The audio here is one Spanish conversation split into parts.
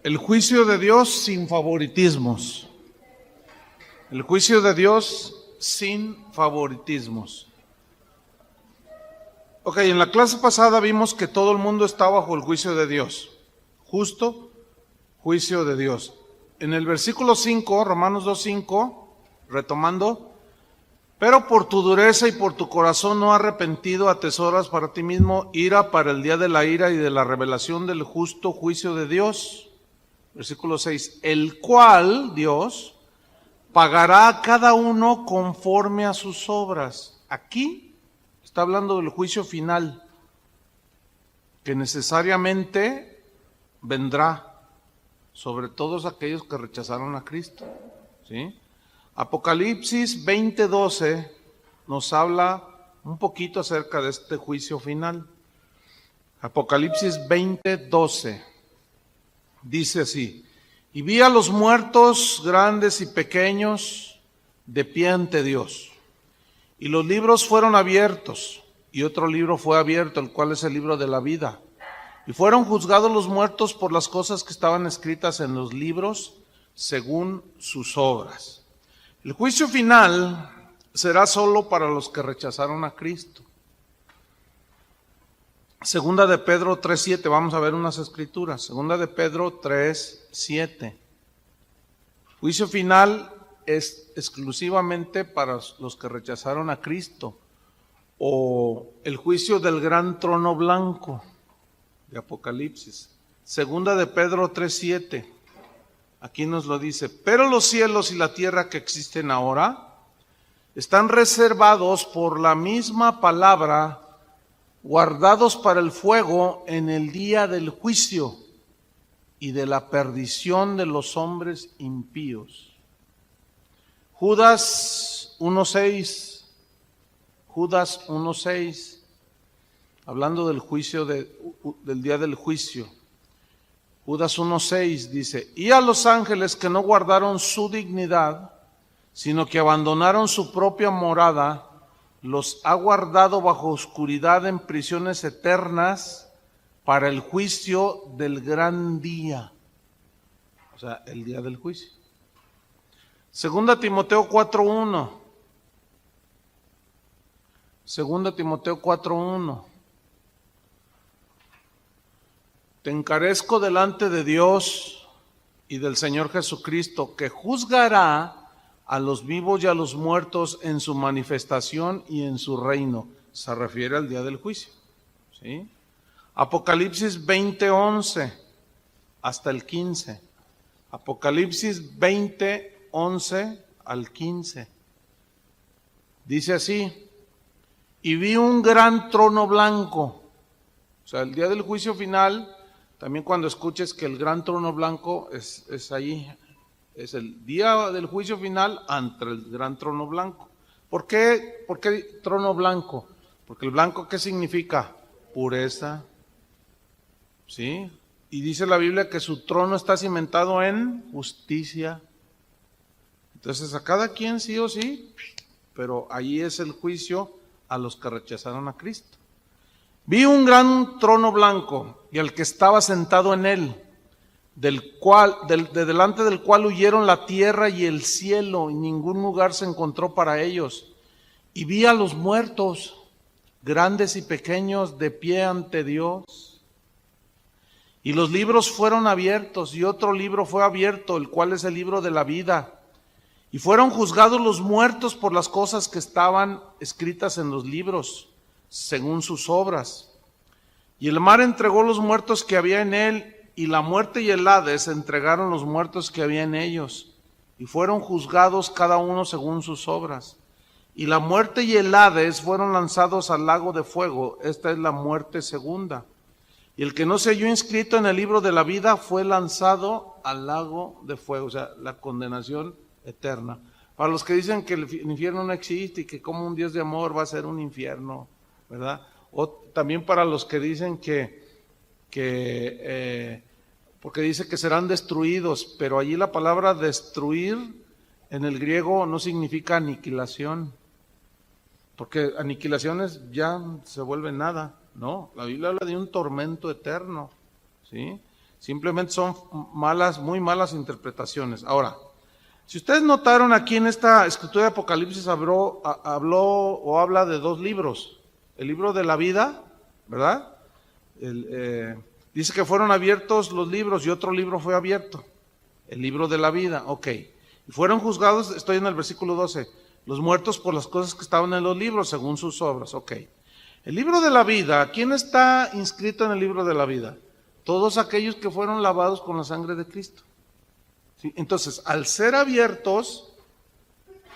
El juicio de Dios sin favoritismos. El juicio de Dios sin favoritismos. Ok, en la clase pasada vimos que todo el mundo está bajo el juicio de Dios. Justo juicio de Dios. En el versículo 5, Romanos 2:5, retomando, pero por tu dureza y por tu corazón no arrepentido atesoras para ti mismo ira para el día de la ira y de la revelación del justo juicio de Dios. Versículo 6, el cual, Dios, pagará a cada uno conforme a sus obras. Aquí está hablando del juicio final, que necesariamente vendrá sobre todos aquellos que rechazaron a Cristo. ¿Sí? Apocalipsis 20:12 nos habla un poquito acerca de este juicio final. Apocalipsis 20:12 dice así: y vi a los muertos grandes y pequeños de pie ante Dios, y los libros fueron abiertos, y otro libro fue abierto, el cual es el libro de la vida. Y fueron juzgados los muertos por las cosas que estaban escritas en los libros según sus obras. El juicio final será solo para los que rechazaron a Cristo. Segunda de Pedro 3:7, vamos a ver unas escrituras. Segunda de Pedro 3:7. Juicio final es exclusivamente para los que rechazaron a Cristo, o el juicio del gran trono blanco de Apocalipsis. Segunda de Pedro 3:7. Aquí nos lo dice: pero los cielos y la tierra que existen ahora están reservados por la misma palabra, guardados para el fuego en el día del juicio y de la perdición de los hombres impíos. Judas 1:6, Judas 1:6, hablando del juicio del día del juicio. Judas 1:6 dice: y a los ángeles que no guardaron su dignidad, sino que abandonaron su propia morada, los ha guardado bajo oscuridad en prisiones eternas para el juicio del gran día. O sea, el día del juicio. Segunda Timoteo 4:1. Segunda Timoteo 4:1. Te encarezco delante de Dios y del Señor Jesucristo, que juzgará a los vivos y a los muertos en su manifestación y en su reino. Se refiere al día del juicio. ¿Sí? Apocalipsis 20:11 hasta el 15. Apocalipsis 20:11 al 15. Dice así: y vi un gran trono blanco. O sea, el día del juicio final, también cuando escuches que el gran trono blanco es ahí. Es el día del juicio final ante el gran trono blanco. ¿Por qué trono blanco? Porque el blanco, ¿qué significa? Pureza. ¿Sí? Y dice la Biblia que su trono está cimentado en justicia. Entonces a cada quien sí o sí, pero ahí es el juicio a los que rechazaron a Cristo. Vi un gran trono blanco y al que estaba sentado en él, delante del cual huyeron la tierra y el cielo, y ningún lugar se encontró para ellos. Y vi a los muertos, grandes y pequeños, de pie ante Dios. Y los libros fueron abiertos, y otro libro fue abierto, el cual es el libro de la vida. Y fueron juzgados los muertos por las cosas que estaban escritas en los libros, según sus obras. Y el mar entregó los muertos que había en él, y la muerte y el Hades entregaron los muertos que había en ellos, y fueron juzgados cada uno según sus obras. Y la muerte y el Hades fueron lanzados al lago de fuego. Esta es la muerte segunda. Y el que no se halló inscrito en el libro de la vida fue lanzado al lago de fuego, o sea, la condenación eterna. Para los que dicen que el infierno no existe y que como un Dios de amor va a ser un infierno, ¿verdad? O también para los que dicen porque dice que serán destruidos, pero allí la palabra destruir en el griego no significa aniquilación, porque aniquilaciones ya se vuelve nada, no, la Biblia habla de un tormento eterno, ¿sí? Simplemente son muy malas interpretaciones. Ahora, si ustedes notaron aquí en esta escritura de Apocalipsis habló o habla de dos libros. El libro de la vida, ¿verdad? Dice que fueron abiertos los libros y otro libro fue abierto. El libro de la vida, ok. Y fueron juzgados, estoy en el versículo 12, los muertos por las cosas que estaban en los libros según sus obras, ok. El libro de la vida, ¿quién está inscrito en el libro de la vida? Todos aquellos que fueron lavados con la sangre de Cristo. ¿Sí? Entonces, al ser abiertos,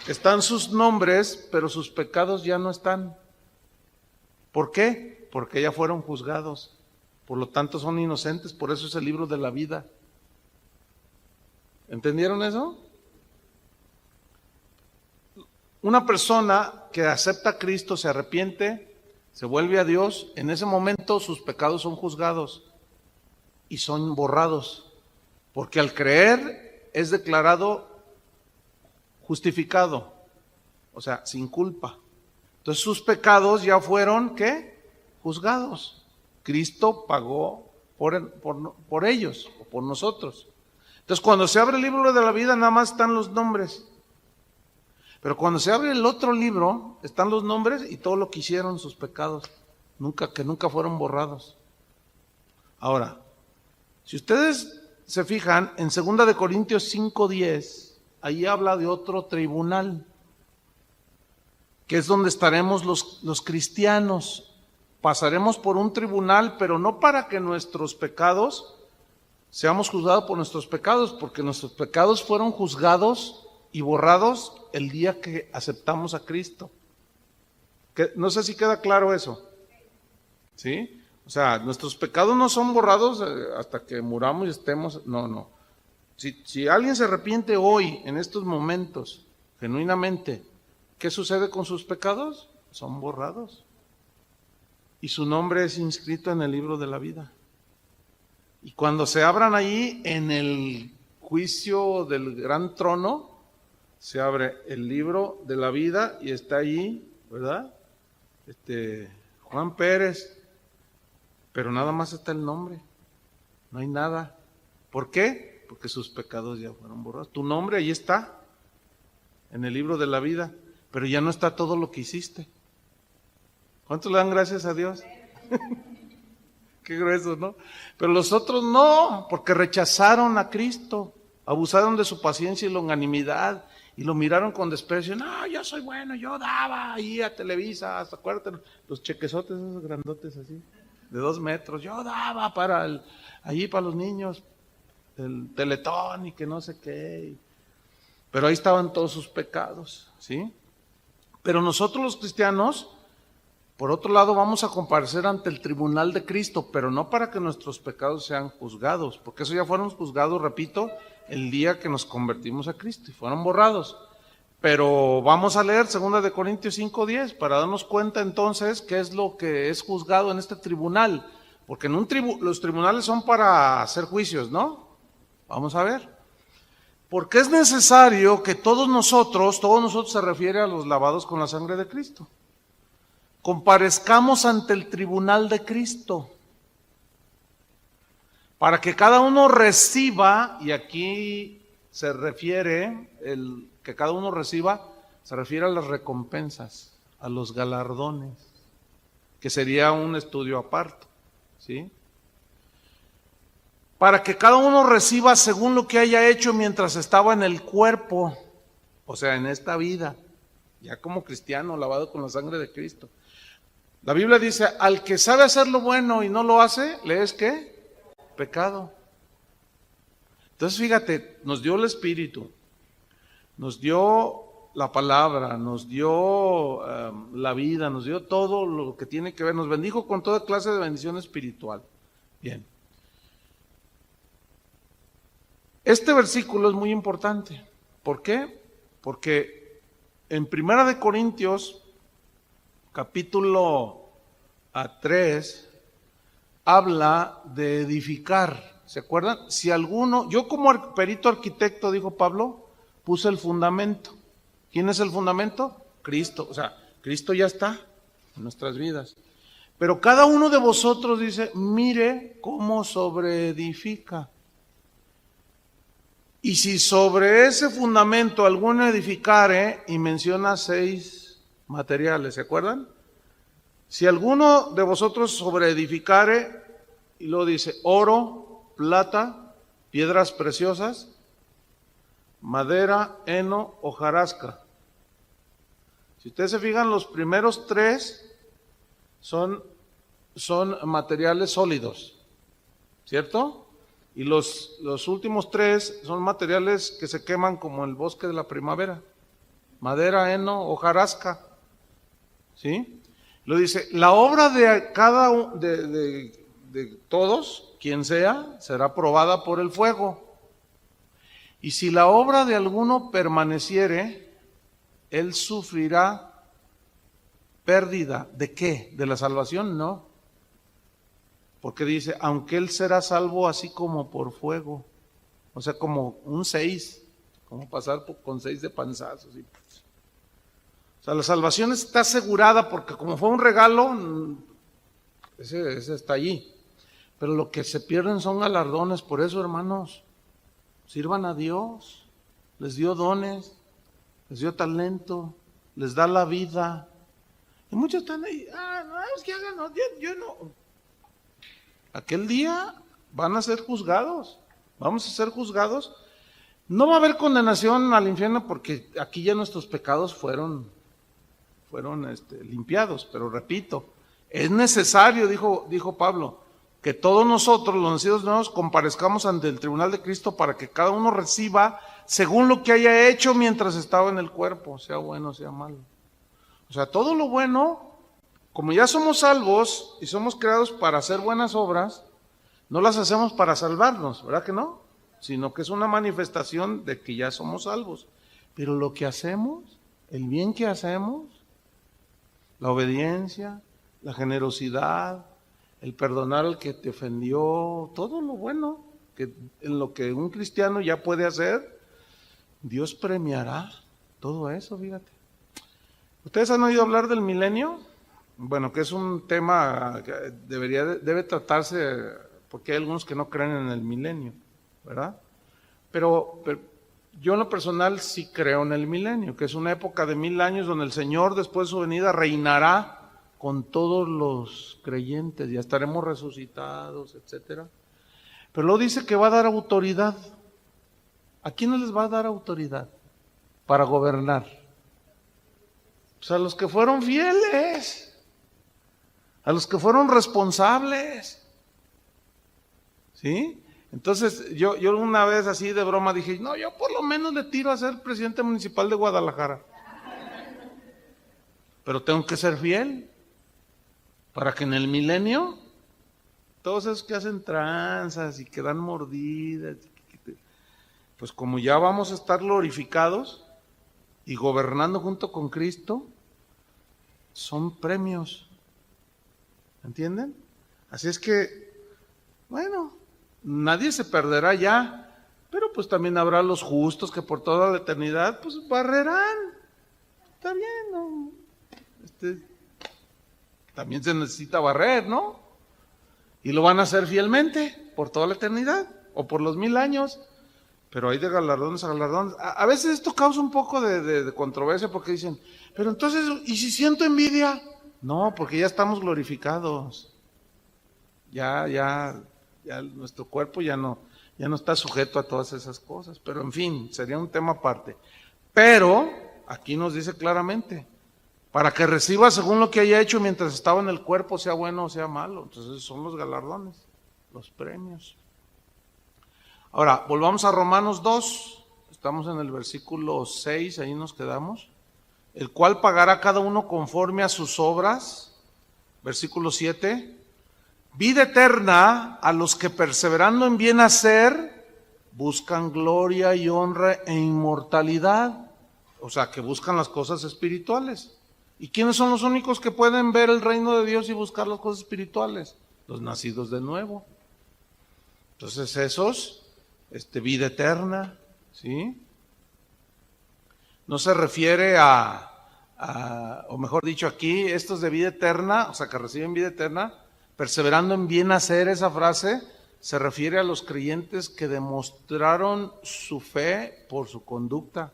están sus nombres, pero sus pecados ya no están. ¿Por qué? Porque ya fueron juzgados. Por lo tanto, son inocentes, por eso es el libro de la vida. ¿Entendieron eso? Una persona que acepta a Cristo, se arrepiente, se vuelve a Dios, en ese momento sus pecados son juzgados y son borrados, porque al creer es declarado justificado, o sea, sin culpa. Entonces sus pecados ya fueron, ¿qué? Juzgados. Cristo pagó por ellos, o por nosotros. Entonces cuando se abre el libro de la vida nada más están los nombres. Pero cuando se abre el otro libro, están los nombres y todo lo que hicieron, sus pecados, que nunca fueron borrados. Ahora, si ustedes se fijan, en 2 de Corintios 5:10, ahí habla de otro tribunal, que es donde estaremos los cristianos. Pasaremos por un tribunal, pero no para que nuestros pecados seamos juzgados por nuestros pecados, porque nuestros pecados fueron juzgados y borrados el día que aceptamos a Cristo. No sé si queda claro eso. ¿Sí? O sea, nuestros pecados no son borrados hasta que muramos y estemos. No. Si alguien se arrepiente hoy, en estos momentos, genuinamente, ¿qué sucede con sus pecados? Son borrados. Y su nombre es inscrito en el libro de la vida. Y cuando se abran allí, en el juicio del gran trono, se abre el libro de la vida y está allí, ¿verdad? Juan Pérez, pero nada más está el nombre, no hay nada. ¿Por qué? Porque sus pecados ya fueron borrados. Tu nombre ahí está, en el libro de la vida, pero ya no está todo lo que hiciste. ¿Cuántos le dan gracias a Dios? Qué grueso, ¿no? Pero los otros no, porque rechazaron a Cristo, abusaron de su paciencia y longanimidad, y lo miraron con desprecio. No, yo soy bueno, yo daba ahí a Televisa, hasta acuérdate, los chequesotes esos grandotes así, de 2 metros, yo daba allí para los niños, el Teletón y que no sé qué. Pero ahí estaban todos sus pecados, ¿sí? Pero nosotros los cristianos, por otro lado, vamos a comparecer ante el tribunal de Cristo, pero no para que nuestros pecados sean juzgados, porque eso ya fueron juzgados, repito, el día que nos convertimos a Cristo y fueron borrados. Pero vamos a leer 2 de Corintios 5:10 para darnos cuenta entonces qué es lo que es juzgado en este tribunal, porque los tribunales son para hacer juicios, ¿no? Vamos a ver. Porque es necesario que todos nosotros se refiere a los lavados con la sangre de Cristo, comparezcamos ante el tribunal de Cristo, para que cada uno reciba, y aquí se refiere, que cada uno reciba, se refiere a las recompensas, a los galardones, que sería un estudio aparte, ¿sí? Para que cada uno reciba según lo que haya hecho mientras estaba en el cuerpo, o sea, en esta vida, ya como cristiano, lavado con la sangre de Cristo. La Biblia dice, al que sabe hacer lo bueno y no lo hace, ¿le es qué? Pecado. Entonces fíjate, nos dio el Espíritu, nos dio la palabra, nos dio la vida, nos dio todo lo que tiene que ver, nos bendijo con toda clase de bendición espiritual. Bien. Este versículo es muy importante. ¿Por qué? Porque en 1 de Corintios, capítulo 3, habla de edificar. ¿Se acuerdan? Si alguno, yo como perito arquitecto, dijo Pablo, puse el fundamento. ¿Quién es el fundamento? Cristo. O sea, Cristo ya está en nuestras vidas. Pero cada uno de vosotros dice, mire cómo sobreedifica. Y si sobre ese fundamento alguno edificare, y menciona 6 materiales, ¿se acuerdan? Si alguno de vosotros sobreedificare, y luego dice oro, plata, piedras preciosas, madera, heno, hojarasca. Si ustedes se fijan, los primeros 3 son materiales sólidos, ¿cierto? Y los últimos 3 son materiales que se queman como el bosque de la primavera. Madera, heno, hojarasca. ¿Sí? Lo dice, la obra de cada de todos, quien sea, será probada por el fuego. Y si la obra de alguno permaneciere, él sufrirá pérdida. ¿De qué? ¿De la salvación? No. Porque dice, aunque él será salvo así como por fuego. O sea, como un 6, como pasar con 6 de panzazos. O sea, la salvación está asegurada porque como fue un regalo, ese está allí. Pero lo que se pierden son galardones. Por eso, hermanos, sirvan a Dios. Les dio dones, les dio talento, les da la vida. Y muchos están ahí, no, es que hagan, no, yo no. Aquel día van a ser juzgados, vamos a ser juzgados. No va a haber condenación al infierno porque aquí ya nuestros pecados fueron limpiados, pero repito, es necesario, dijo Pablo, que todos nosotros, los nacidos nuevos, comparezcamos ante el tribunal de Cristo para que cada uno reciba según lo que haya hecho mientras estaba en el cuerpo, sea bueno, sea malo. O sea, todo lo bueno, como ya somos salvos y somos creados para hacer buenas obras, no las hacemos para salvarnos, ¿verdad que no? Sino que es una manifestación de que ya somos salvos. Pero lo que hacemos, el bien que hacemos, la obediencia, la generosidad, el perdonar al que te ofendió, todo lo bueno, que en lo que un cristiano ya puede hacer, Dios premiará todo eso, fíjate. ¿Ustedes han oído hablar del milenio? Bueno, que es un tema que debe tratarse, porque hay algunos que no creen en el milenio, ¿verdad? Pero yo en lo personal sí creo en el milenio, que es una época de 1000 años donde el Señor después de su venida reinará con todos los creyentes, ya estaremos resucitados, etcétera. Pero luego dice que va a dar autoridad. ¿A quiénes les va a dar autoridad para gobernar? Pues a los que fueron fieles, a los que fueron responsables, ¿sí? Entonces yo una vez así de broma dije, no, yo por lo menos le tiro a ser presidente municipal de Guadalajara, pero tengo que ser fiel para que en el milenio todos esos que hacen tranzas y que dan mordidas, pues como ya vamos a estar glorificados y gobernando junto con Cristo, son premios, ¿entienden? Así es que, bueno, nadie se perderá ya, pero pues también habrá los justos que por toda la eternidad pues barrerán. Está bien, ¿no? También se necesita barrer, ¿no? Y lo van a hacer fielmente por toda la eternidad o por los 1000 años. Pero hay de galardones a galardones. A veces esto causa un poco de controversia porque dicen, pero entonces, ¿y si siento envidia? No, porque ya estamos glorificados. Ya nuestro cuerpo ya no está sujeto a todas esas cosas. Pero en fin, sería un tema aparte. Pero aquí nos dice claramente, para que reciba según lo que haya hecho mientras estaba en el cuerpo, sea bueno o sea malo. Entonces son los galardones, los premios. Ahora, volvamos a Romanos 2, estamos en el versículo 6, ahí nos quedamos. El cual pagará cada uno conforme a sus obras, versículo 7. Vida eterna a los que perseverando en bien hacer, buscan gloria y honra e inmortalidad. O sea, que buscan las cosas espirituales. ¿Y quiénes son los únicos que pueden ver el reino de Dios y buscar las cosas espirituales? Los nacidos de nuevo. Entonces esos, vida eterna, ¿sí? No se refiere a o mejor dicho aquí, estos de vida eterna, o sea, que reciben vida eterna, perseverando en bien hacer, esa frase se refiere a los creyentes que demostraron su fe por su conducta,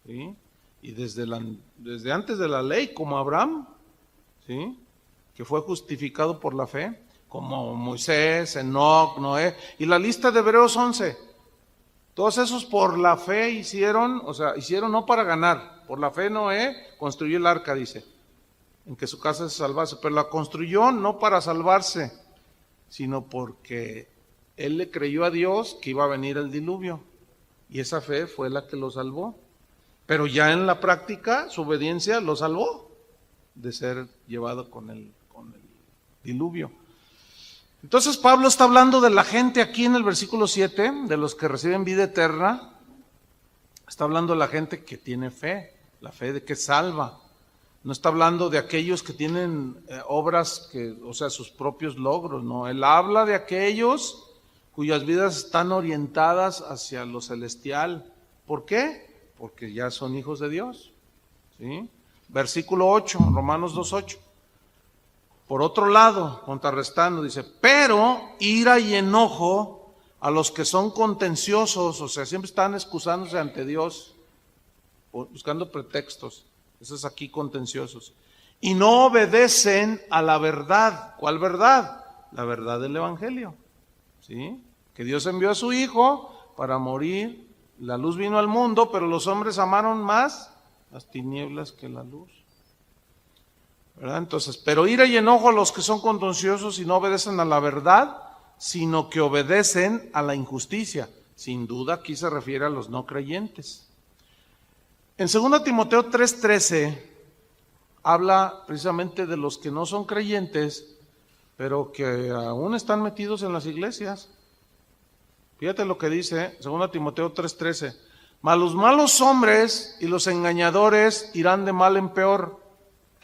¿sí? Y desde antes de la ley, como Abraham, ¿sí?, que fue justificado por la fe, como Moisés, Enoc, Noé, y la lista de Hebreos 11. Todos esos por la fe hicieron, o sea, hicieron no para ganar. Por la fe Noé construyó el arca, dice, en que su casa se salvase, pero la construyó no para salvarse, sino porque él le creyó a Dios que iba a venir el diluvio, y esa fe fue la que lo salvó. Pero ya en la práctica, su obediencia lo salvó de ser llevado con el diluvio. Entonces Pablo está hablando de la gente aquí en el versículo 7, de los que reciben vida eterna. Está hablando de la gente que tiene fe, la fe de que salva. No está hablando de aquellos que tienen obras, o sea, sus propios logros, no. Él habla de aquellos cuyas vidas están orientadas hacia lo celestial. ¿Por qué? Porque ya son hijos de Dios, ¿sí? Versículo 8, Romanos 2:8. Por otro lado, contrarrestando, dice, pero ira y enojo a los que son contenciosos, o sea, siempre están excusándose ante Dios, buscando pretextos, esos aquí contenciosos, y no obedecen a la verdad. ¿Cuál verdad? La verdad del Evangelio, ¿sí? Que Dios envió a su Hijo para morir, la luz vino al mundo, pero los hombres amaron más las tinieblas que la luz. ¿Verdad? Entonces, pero ira y enojo a los que son contenciosos y no obedecen a la verdad, sino que obedecen a la injusticia. Sin duda aquí se refiere a los no creyentes. En 2 Timoteo 3:13 habla precisamente de los que no son creyentes, pero que aún están metidos en las iglesias. Fíjate lo que dice 2 Timoteo 3:13. Mas los malos hombres y los engañadores irán de mal en peor,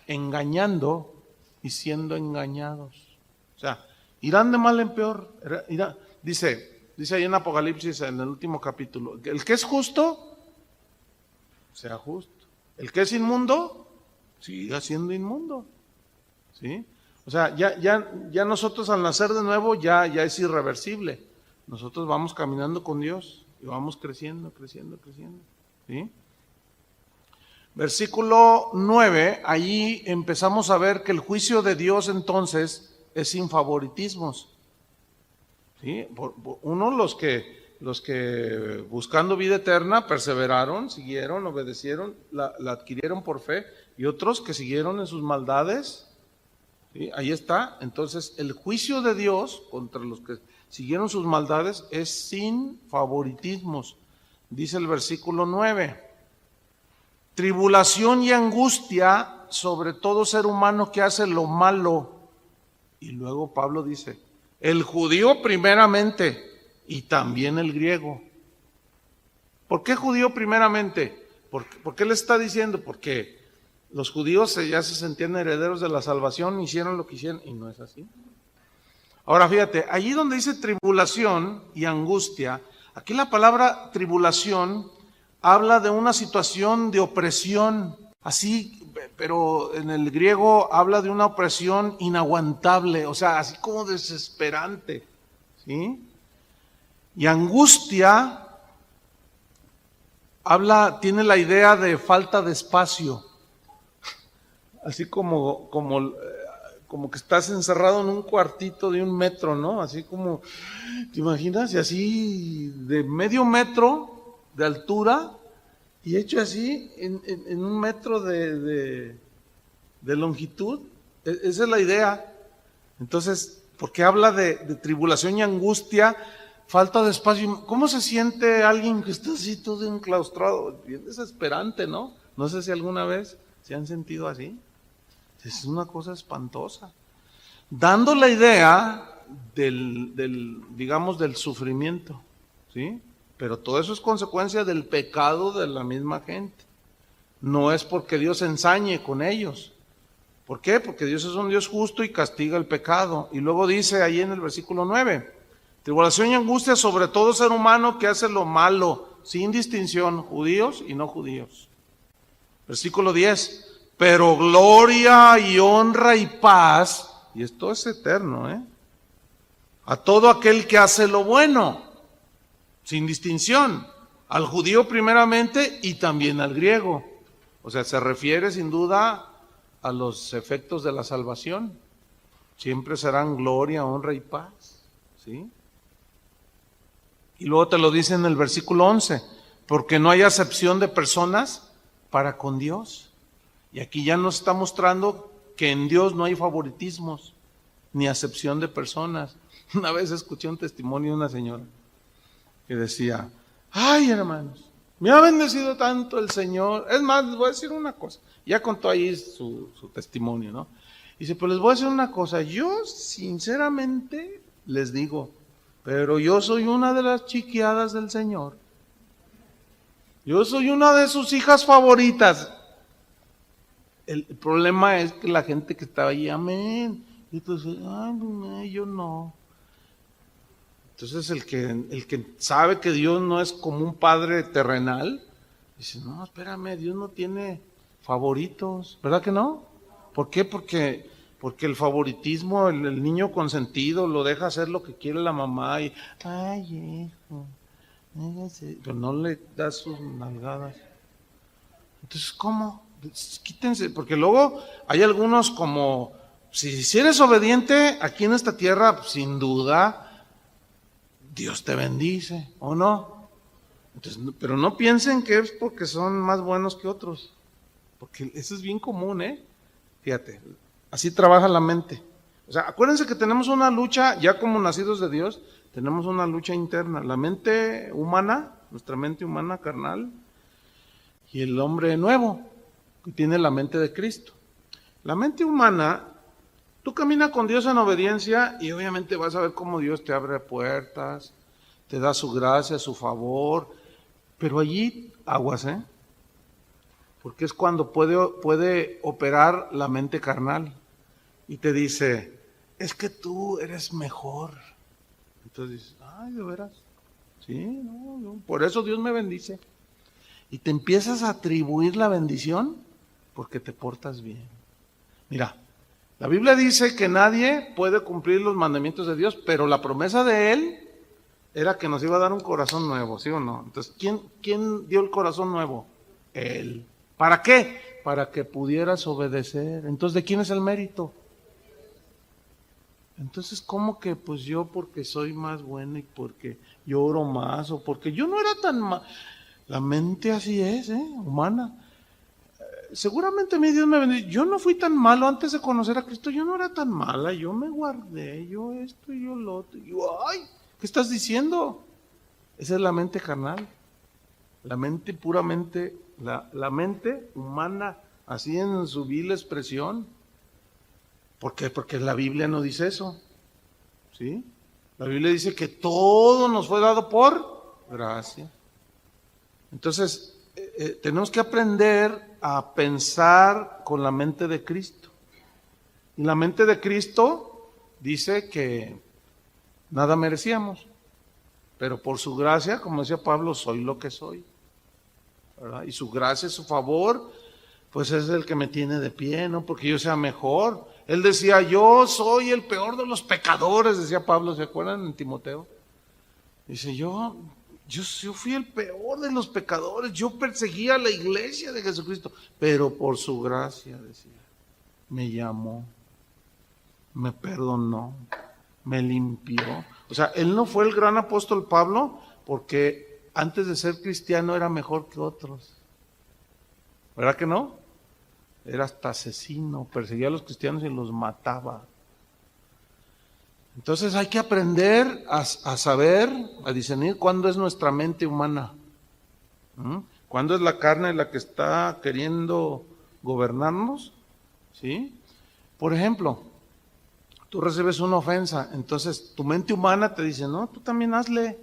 engañando y siendo engañados. O sea, irán de mal en peor. Dice ahí en Apocalipsis, en el último capítulo, el que es justo, sea justo. El que es inmundo, siga siendo inmundo. ¿Sí? O sea, ya nosotros al nacer de nuevo ya es irreversible. Nosotros vamos caminando con Dios y vamos creciendo. ¿Sí? Versículo 9, allí empezamos a ver que el juicio de Dios entonces es sin favoritismos. ¿Sí? Uno, los que buscando vida eterna perseveraron, siguieron, obedecieron, la adquirieron por fe, y otros que siguieron en sus maldades. ¿Sí? Ahí está. Entonces el juicio de Dios contra los que siguieron sus maldades es sin favoritismos. Dice el versículo 9. Tribulación y angustia sobre todo ser humano que hace lo malo. Y luego Pablo dice, el judío primeramente y también el griego. ¿Por qué judío primeramente? ¿Por qué le está diciendo? Porque los judíos ya se sentían herederos de la salvación, hicieron lo que hicieron, y no es así. Ahora fíjate, allí donde dice tribulación y angustia, aquí la palabra tribulación habla de una situación de opresión, así, pero en el griego habla de una opresión inaguantable, o sea, así como desesperante, ¿sí? Y angustia tiene la idea de falta de espacio, así como que estás encerrado en un cuartito de 1 metro, ¿no? Así como, ¿te imaginas? Y así de medio metro de altura y hecho así en 1 metro de longitud. Esa es la idea. Entonces, porque habla de tribulación y angustia, falta de espacio. ¿Cómo se siente alguien que está así todo enclaustrado? Bien desesperante, ¿no? No sé si alguna vez se han sentido así. Es una cosa espantosa. Dando la idea digamos, del sufrimiento, ¿sí? Pero todo eso es consecuencia del pecado de la misma gente. No es porque Dios ensañe con ellos. ¿Por qué? Porque Dios es un Dios justo y castiga el pecado. Y luego dice ahí en el versículo 9, tribulación y angustia sobre todo ser humano que hace lo malo, sin distinción, judíos y no judíos. Versículo 10. Pero gloria y honra y paz, y esto es eterno, a todo aquel que hace lo bueno, sin distinción, al judío primeramente y también al griego. O sea, se refiere sin duda a los efectos de la salvación. Siempre serán gloria, honra y paz, ¿sí? Y luego te lo dice en el versículo 11, porque no hay acepción de personas para con Dios. Y aquí ya nos está mostrando que en Dios no hay favoritismos, ni acepción de personas. Una vez escuché un testimonio de una señora que decía, ay hermanos, me ha bendecido tanto el Señor. Es más, les voy a decir una cosa. Ya contó ahí su testimonio, ¿no? Dice, pues les voy a decir una cosa. Yo sinceramente les digo, pero yo soy una de las chiqueadas del Señor. Yo soy una de sus hijas favoritas. El problema es que la gente que estaba ahí, amén. Y entonces, ay, no, yo no. Entonces el que sabe que Dios no es como un padre terrenal, dice, no, espérame, Dios no tiene favoritos, ¿verdad que no? ¿Por qué? Porque el favoritismo, el niño consentido lo deja hacer lo que quiere la mamá y, ay, hijo, pero no le da sus nalgadas. Entonces, ¿cómo? Quítense, porque luego hay algunos como, si eres obediente aquí en esta tierra, sin duda, Dios te bendice, ¿o no? Entonces, pero no piensen que es porque son más buenos que otros, porque eso es bien común, Fíjate, así trabaja la mente. O sea, acuérdense que tenemos una lucha, ya como nacidos de Dios, tenemos una lucha interna. La mente humana, nuestra mente humana carnal, y el hombre nuevo, que tiene la mente de Cristo. La mente humana, tú caminas con Dios en obediencia y obviamente vas a ver cómo Dios te abre puertas, te da su gracia, su favor, pero allí aguas, porque es cuando puede operar la mente carnal y te dice, es que tú eres mejor. Entonces dices, ay, ¿de veras? Sí, no, por eso Dios me bendice. Y te empiezas a atribuir la bendición porque te portas bien. Mira, la Biblia dice que nadie puede cumplir los mandamientos de Dios, pero la promesa de Él era que nos iba a dar un corazón nuevo, ¿sí o no? Entonces, ¿quién dio el corazón nuevo? Él. ¿Para qué? Para que pudieras obedecer. Entonces, ¿de quién es el mérito? Entonces, ¿cómo que pues yo porque soy más buena y porque yo oro más o porque yo no era tan mal? La mente así es, humana. Seguramente mi Dios me bendice. Yo no fui tan malo antes de conocer a Cristo, yo no era tan mala, yo me guardé, yo esto y yo lo otro. Ay, ¿qué estás diciendo? Esa es la mente carnal. La mente puramente, la mente humana, así en su vil expresión. ¿Por qué? Porque la Biblia no dice eso, ¿sí? La Biblia dice que todo nos fue dado por gracia. Entonces, tenemos que aprender a pensar con la mente de Cristo. Y la mente de Cristo dice que nada merecíamos, pero por su gracia, como decía Pablo, soy lo que soy, ¿verdad? Y su gracia, su favor, pues es el que me tiene de pie, no porque yo sea mejor. Él decía, yo soy el peor de los pecadores, decía Pablo, ¿se acuerdan en Timoteo? Dice, yo fui el peor de los pecadores, yo perseguía a la iglesia de Jesucristo, pero por su gracia, decía, me llamó, me perdonó, me limpió. O sea, él no fue el gran apóstol Pablo porque antes de ser cristiano era mejor que otros. ¿Verdad que no? Era hasta asesino, perseguía a los cristianos y los mataba. Entonces hay que aprender a saber, a discernir cuándo es nuestra mente humana. Cuándo es la carne la que está queriendo gobernarnos, ¿sí? Por ejemplo, tú recibes una ofensa, entonces tu mente humana te dice, no, tú también hazle.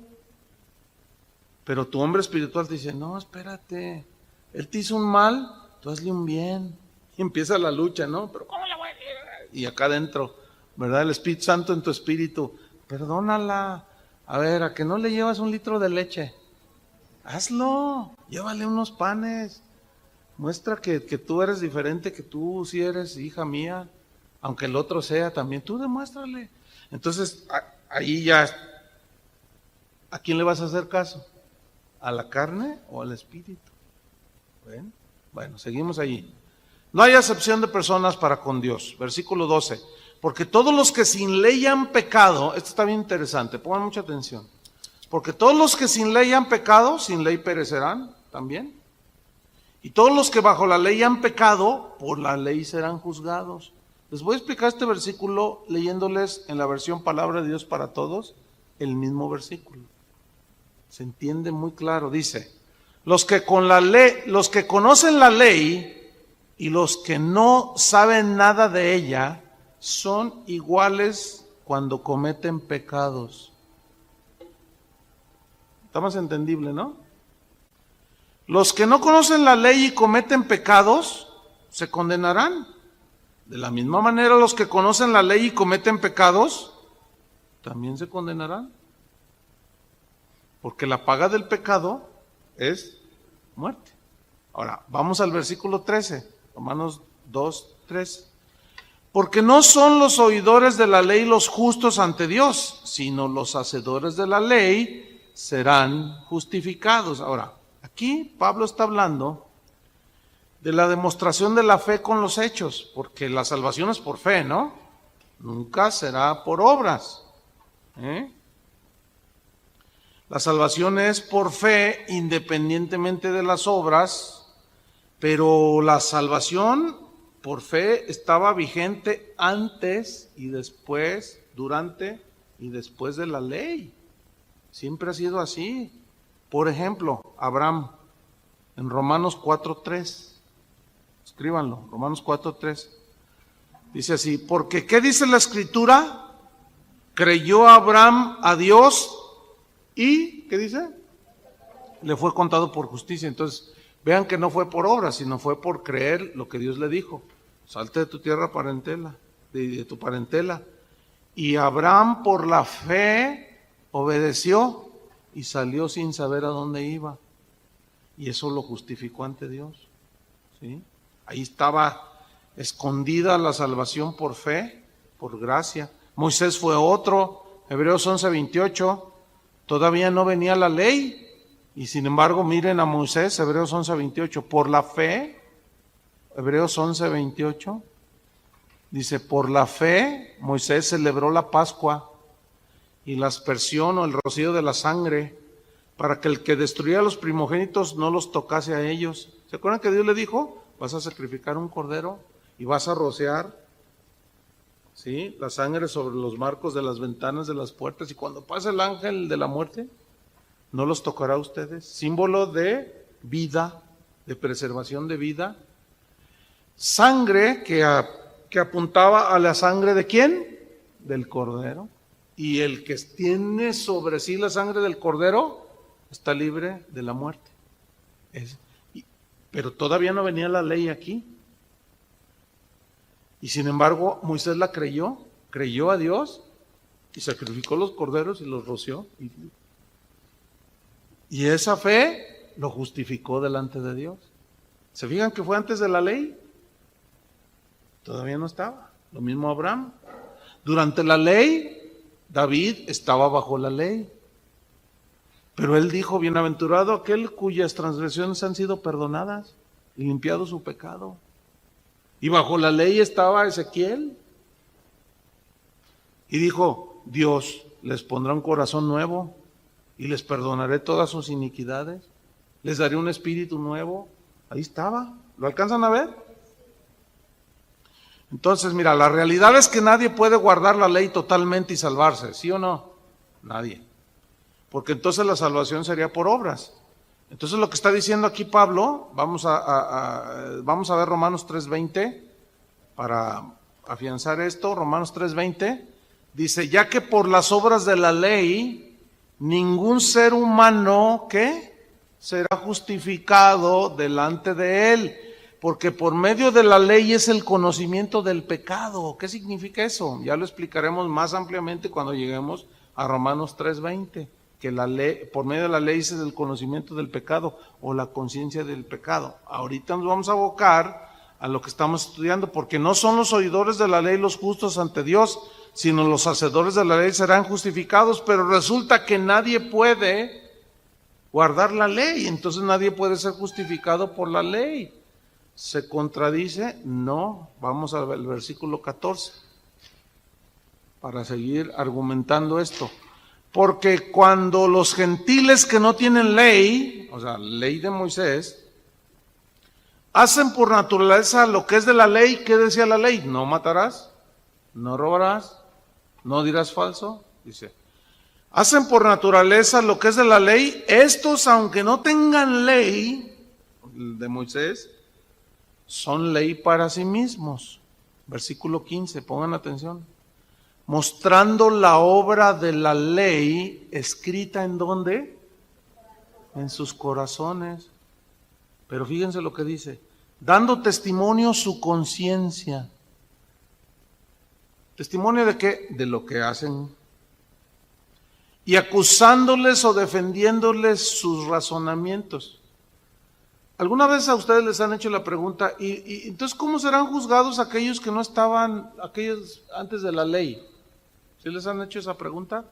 Pero tu hombre espiritual te dice, no, espérate, él te hizo un mal, tú hazle un bien. Y empieza la lucha, ¿no? Pero ¿cómo le voy a decir? Y acá adentro, ¿verdad? El Espíritu Santo en tu espíritu, perdónala. A ver, ¿a que no le llevas un litro de leche? Hazlo, llévale unos panes. Muestra que tú eres diferente, que tú sí eres hija mía, aunque el otro sea también, tú demuéstrale. Entonces, ahí ya, ¿a quién le vas a hacer caso? ¿A la carne o al espíritu? Bueno, seguimos allí. No hay acepción de personas para con Dios. Versículo 12. Porque todos los que sin ley han pecado, esto está bien interesante, pongan mucha atención. Porque todos los que sin ley han pecado, sin ley perecerán también. Y todos los que bajo la ley han pecado, por la ley serán juzgados. Les voy a explicar este versículo leyéndoles en la versión Palabra de Dios para Todos, el mismo versículo. Se entiende muy claro, dice, los que conocen la ley y los que no saben nada de ella, son iguales cuando cometen pecados. Está más entendible, ¿no? Los que no conocen la ley y cometen pecados, se condenarán. De la misma manera, los que conocen la ley y cometen pecados, también se condenarán. Porque la paga del pecado es muerte. Ahora, vamos al versículo 13, Romanos 2:13. Porque no son los oidores de la ley los justos ante Dios, sino los hacedores de la ley serán justificados. Ahora, aquí Pablo está hablando de la demostración de la fe con los hechos, porque la salvación es por fe, ¿no? Nunca será por obras. La salvación es por fe independientemente de las obras, pero la salvación por fe estaba vigente antes y después, durante y después de la ley. Siempre ha sido así. Por ejemplo, Abraham, en Romanos 4:3. Escríbanlo, Romanos 4:3. Dice así, porque ¿qué dice la Escritura? Creyó Abraham a Dios y, ¿qué dice? Le fue contado por justicia. Entonces, vean que no fue por obra, sino fue por creer lo que Dios le dijo. Salte de tu tierra parentela, de tu parentela. Y Abraham por la fe obedeció y salió sin saber a dónde iba. Y eso lo justificó ante Dios. ¿Sí? Ahí estaba escondida la salvación por fe, por gracia. Moisés fue otro, Hebreos 11:28, todavía no venía la ley. Y sin embargo, miren a Moisés, Hebreos 11:28, por la fe, Hebreos 11:28, dice, por la fe Moisés celebró la Pascua y la aspersión o el rocío de la sangre, para que el que destruía a los primogénitos no los tocase a ellos. ¿Se acuerdan que Dios le dijo? Vas a sacrificar un cordero y vas a rociar, ¿sí?, la sangre sobre los marcos de las ventanas de las puertas, y cuando pase el ángel de la muerte, no los tocará a ustedes. Símbolo de vida, de preservación de vida. Sangre que apuntaba a la sangre ¿de quién? Del cordero. Y el que tiene sobre sí la sangre del cordero está libre de la muerte. Pero todavía no venía la ley aquí. Y sin embargo, Moisés la creyó a Dios y sacrificó los corderos y los roció. Y esa fe lo justificó delante de Dios. ¿Se fijan que fue antes de la ley? Todavía no estaba. Lo mismo Abraham. Durante la ley, David estaba bajo la ley. Pero él dijo, bienaventurado aquel cuyas transgresiones han sido perdonadas y limpiado su pecado. Y bajo la ley estaba Ezequiel. Y dijo, Dios les pondrá un corazón nuevo y les perdonaré todas sus iniquidades. Les daré un espíritu nuevo. Ahí estaba. ¿Lo alcanzan a ver? Entonces, mira, la realidad es que nadie puede guardar la ley totalmente y salvarse, ¿sí o no? Nadie. Porque entonces la salvación sería por obras. Entonces lo que está diciendo aquí Pablo, vamos a ver Romanos 3:20 para afianzar esto. Romanos 3:20 dice, ya que por las obras de la ley ningún ser humano ¿qué? Será justificado delante de él, porque por medio de la ley es el conocimiento del pecado. ¿Qué significa eso? Ya lo explicaremos más ampliamente cuando lleguemos a Romanos 3:20. que la ley, por medio de la ley es el conocimiento del pecado o la conciencia del pecado. Ahorita nos vamos a abocar a lo que estamos estudiando, porque no son los oidores de la ley los justos ante Dios, sino los hacedores de la ley serán justificados. Pero resulta que nadie puede guardar la ley, entonces nadie puede ser justificado por la ley. ¿Se contradice? No. Vamos al versículo 14 para seguir argumentando esto. Porque cuando los gentiles que no tienen ley, o sea, ley de Moisés, hacen por naturaleza lo que es de la ley, ¿qué decía la ley? No matarás, no robarás, no dirás falso, dice. Hacen por naturaleza lo que es de la ley, estos aunque no tengan ley de Moisés, son ley para sí mismos. Versículo 15, pongan atención. Mostrando la obra de la ley escrita ¿en dónde? En sus corazones. Pero fíjense lo que dice, dando testimonio su conciencia. ¿Testimonio de qué? De lo que hacen. Y acusándoles o defendiéndoles sus razonamientos. ¿Alguna vez a ustedes les han hecho la pregunta, y entonces cómo serán juzgados aquellos que no estaban, aquellos antes de la ley? ¿Sí les han hecho esa pregunta?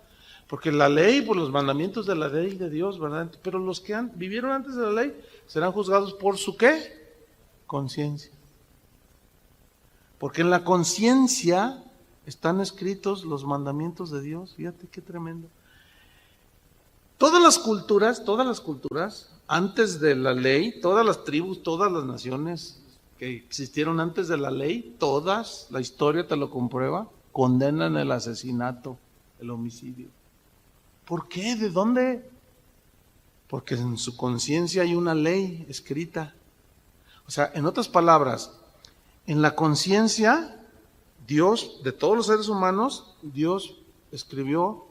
Porque la ley, por los mandamientos de la ley de Dios, ¿verdad? Pero los que vivieron antes de la ley serán juzgados por su ¿qué? Conciencia. Porque en la conciencia están escritos los mandamientos de Dios. Fíjate qué tremendo. Todas las culturas, antes de la ley, todas las tribus, todas las naciones que existieron antes de la ley, todas, la historia te lo comprueba, condenan el asesinato, el homicidio. ¿Por qué? ¿De dónde? Porque en su conciencia hay una ley escrita. O sea, en otras palabras, en la conciencia, Dios, de todos los seres humanos, Dios escribió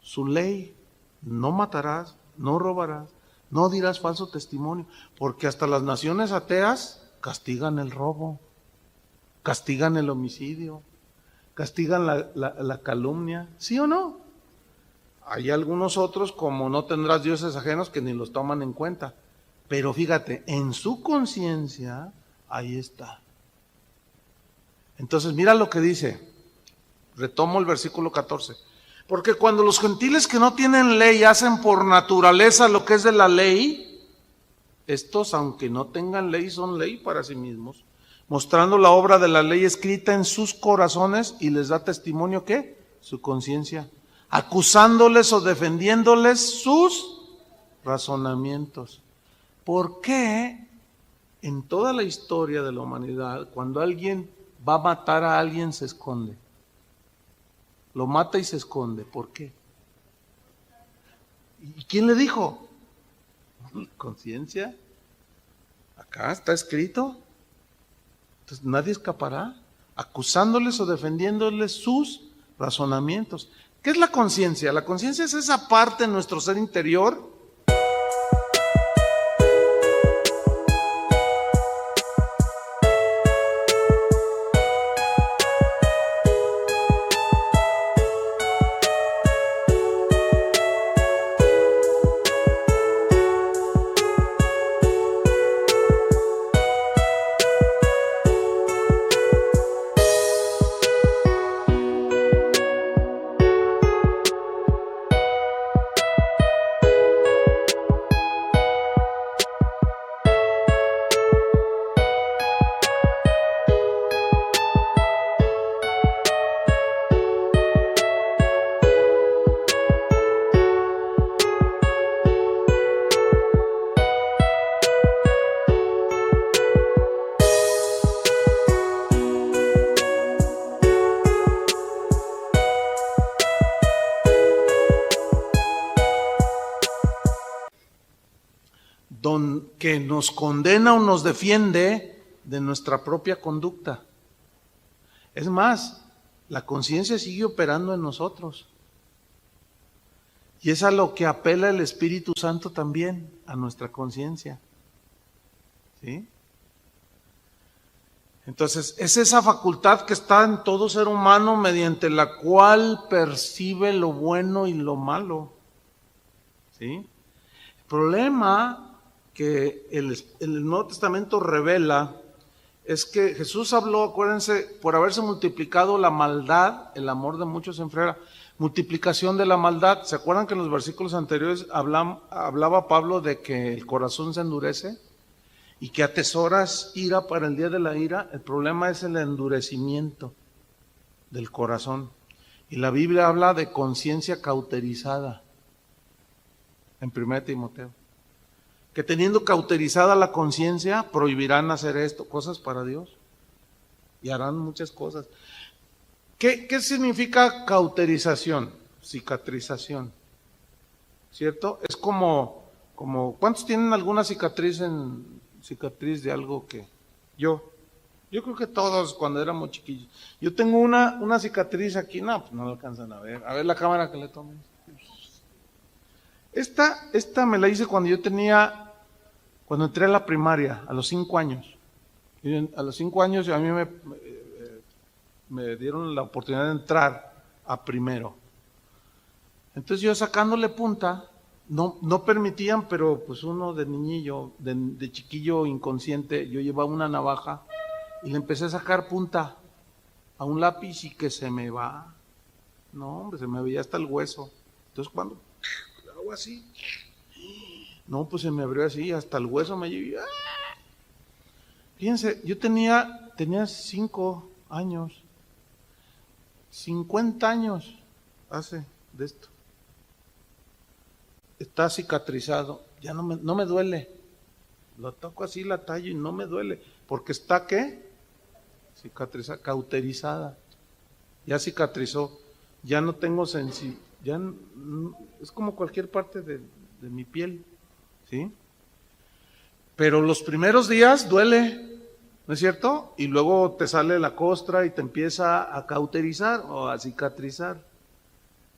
su ley. No matarás, no robarás, no dirás falso testimonio, porque hasta las naciones ateas castigan el robo, castigan el homicidio, castigan la calumnia, ¿sí o no? Hay algunos otros, como no tendrás dioses ajenos, que ni los toman en cuenta. Pero fíjate, en su conciencia, ahí está. Entonces, mira lo que dice. Retomo el versículo 14. Porque cuando los gentiles que no tienen ley hacen por naturaleza lo que es de la ley, estos, aunque no tengan ley, son ley para sí mismos, mostrando la obra de la ley escrita en sus corazones, y les da testimonio, ¿qué? Su conciencia, acusándoles o defendiéndoles sus razonamientos. ¿Por qué en toda la historia de la humanidad, cuando alguien va a matar a alguien, se esconde? Lo mata y se esconde. ¿Por qué? ¿Y quién le dijo? ¿Conciencia? Acá está escrito. Entonces nadie escapará, acusándoles o defendiéndoles sus razonamientos. ¿Qué es la conciencia? La conciencia es esa parte de nuestro ser interior que nos condena o nos defiende de nuestra propia conducta. Es más, la conciencia sigue operando en nosotros. Y es a lo que apela el Espíritu Santo también, a nuestra conciencia. ¿Sí? Entonces, es esa facultad que está en todo ser humano mediante la cual percibe lo bueno y lo malo. ¿sí? El problema que el Nuevo Testamento revela es que Jesús habló, acuérdense, por haberse multiplicado la maldad, el amor de muchos se enfriará. Multiplicación de la maldad. ¿Se acuerdan que en los versículos anteriores hablaba Pablo de que el corazón se endurece y que atesoras ira para el día de la ira? El problema es el endurecimiento del corazón. Y la Biblia habla de conciencia cauterizada en 1 Timoteo. Que teniendo cauterizada la conciencia, prohibirán hacer esto, cosas para Dios. Y harán muchas cosas. ¿Qué significa cauterización? Cicatrización. ¿Cierto? Es como ¿cuántos tienen alguna cicatriz de algo que? Yo creo que todos cuando éramos chiquillos. Yo tengo una cicatriz aquí, no, pues no lo alcanzan a ver. A ver la cámara que le tomen. Esta me la hice cuando entré a la primaria, a los 5 años. Y a los 5 años a mí me dieron la oportunidad de entrar a primero. Entonces yo sacándole punta, no permitían, pero pues uno de niñillo, de chiquillo inconsciente, yo llevaba una navaja y le empecé a sacar punta a un lápiz y que se me va. No, hombre, se me veía hasta el hueso. Entonces cuando hago así, no, pues se me abrió así, hasta el hueso me llevé. Fíjense, yo tenía 5 años, 50 años hace de esto. Está cicatrizado, ya no me duele. Lo toco así, la tallo y no me duele, porque está ¿qué? Cicatrizada, cauterizada. Ya cicatrizó, ya no tengo ya es como cualquier parte de mi piel, ¿sí? Pero los primeros días duele, ¿no es cierto? Y luego te sale la costra y te empieza a cauterizar o a cicatrizar,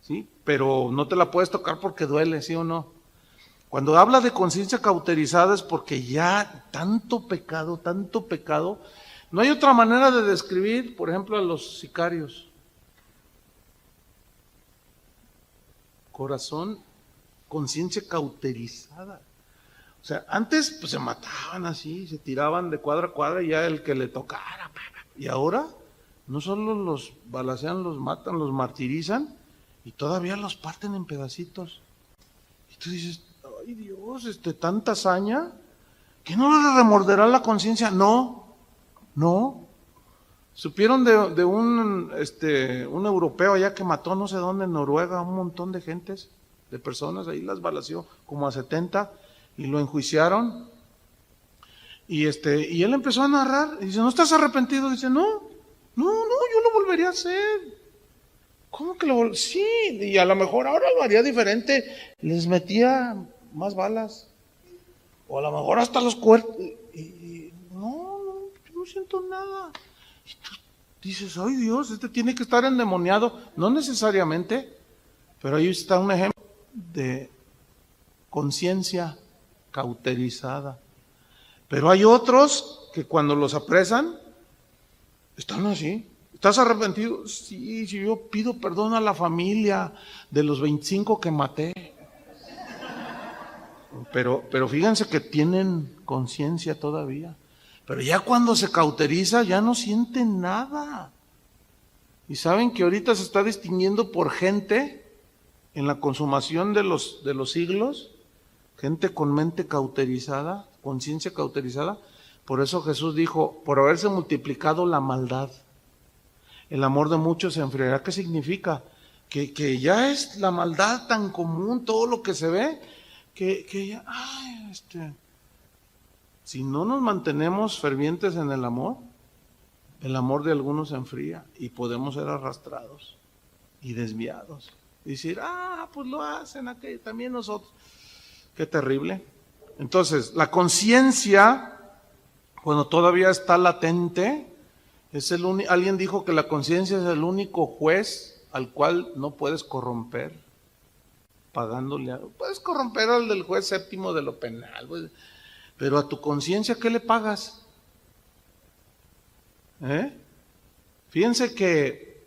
¿sí? Pero no te la puedes tocar porque duele, ¿sí o no? Cuando habla de conciencia cauterizada es porque ya tanto pecado, no hay otra manera de describir, por ejemplo, a los sicarios. Corazón, conciencia cauterizada. O sea, antes pues se mataban así, se tiraban de cuadra a cuadra y ya el que le tocara. Y ahora no solo los balacean, los matan, los martirizan y todavía los parten en pedacitos. Y tú dices, ay Dios, tanta hazaña, ¿que no le remorderá la conciencia? No. Supieron de un europeo allá que mató no sé dónde, en Noruega, un montón de gentes, de personas, ahí las balaceó como a 70 y lo enjuiciaron. Y él empezó a narrar, y dice, ¿no estás arrepentido? Dice, no, yo lo volvería a hacer. ¿Cómo que sí, y a lo mejor ahora lo haría diferente, les metía más balas, o a lo mejor hasta los cuerpos, no, yo no siento nada. Y tú dices, ay Dios, tiene que estar endemoniado. No necesariamente, pero ahí está un ejemplo de conciencia cauterizada. Pero hay otros que cuando los apresan, están así. ¿Estás arrepentido? Sí, yo pido perdón a la familia de los 25 que maté. Pero fíjense que tienen conciencia todavía. Pero ya cuando se cauteriza ya no sienten nada. Y saben que ahorita se está distinguiendo por gente en la consumación de los siglos, gente con mente cauterizada, conciencia cauterizada. Por eso Jesús dijo, por haberse multiplicado la maldad, el amor de muchos se enfriará. ¿Qué significa? Que ya es la maldad tan común, todo lo que se ve, que ya, si no nos mantenemos fervientes en el amor de algunos se enfría y podemos ser arrastrados y desviados. Y decir, pues lo hacen aquello, también nosotros. Qué terrible. Entonces, la conciencia, cuando todavía está latente, alguien dijo que la conciencia es el único juez al cual no puedes corromper, pagándole puedes corromper al del juez séptimo de lo penal, pues, pero a tu conciencia, ¿qué le pagas? Fíjense que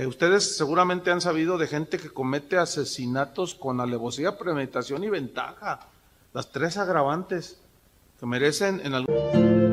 Ustedes seguramente han sabido de gente que comete asesinatos con alevosía, premeditación y ventaja. Las tres agravantes que merecen en algún...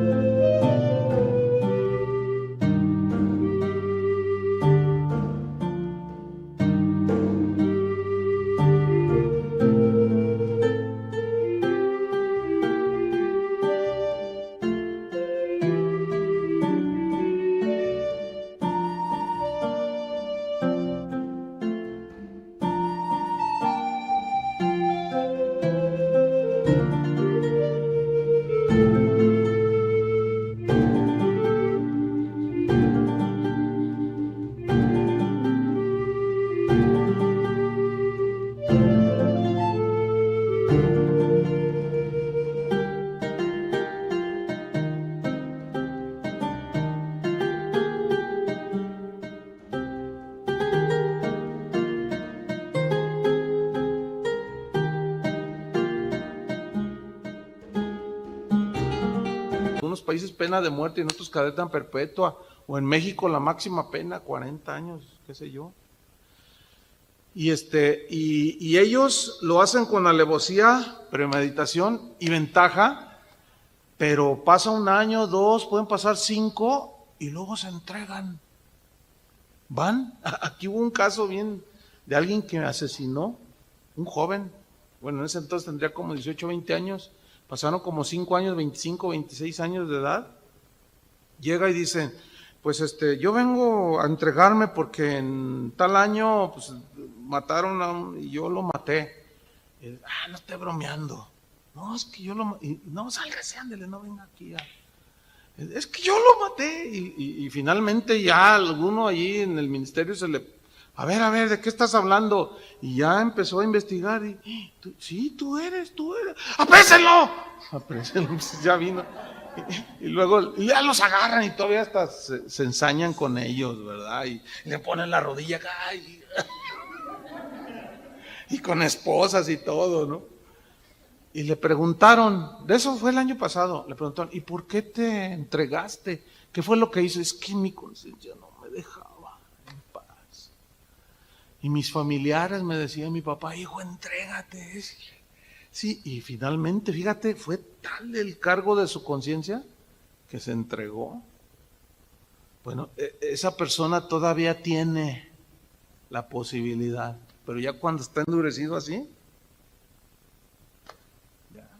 En algunos países pena de muerte y en otros cadena perpetua, o en México la máxima pena 40 años, qué sé yo. Y ellos lo hacen con alevosía, premeditación y ventaja, pero pasa un año, dos, pueden pasar 5 y luego se entregan. Van, aquí hubo un caso bien de alguien que asesinó, un joven, bueno, en ese entonces tendría como 18, 20 años, pasaron como 5 años, 25, 26 años de edad, llega y dice, pues yo vengo a entregarme porque en tal año pues mataron a y yo lo maté. No esté bromeando. No, es que yo lo maté. No, sálgase, ándele, no venga aquí. Es que yo lo maté. Y finalmente ya alguno allí en el ministerio se le... A ver, ¿de qué estás hablando? Y ya empezó a investigar y... Sí, tú eres. ¡Aprésenlo! Pues ya vino. Y luego ya los agarran y todavía hasta se ensañan con ellos, ¿verdad? Y le ponen la rodilla acá y con esposas y todo, ¿no? Y le preguntaron, de eso fue el año pasado, le preguntaron, ¿y por qué te entregaste? ¿Qué fue lo que hizo? Es que mi conciencia no me dejaba en paz. Y mis familiares me decían, mi papá, hijo, entrégate. Sí, y finalmente, fíjate, fue tal el cargo de su conciencia que se entregó. Bueno, esa persona todavía tiene la posibilidad, pero ya cuando está endurecido así, ya.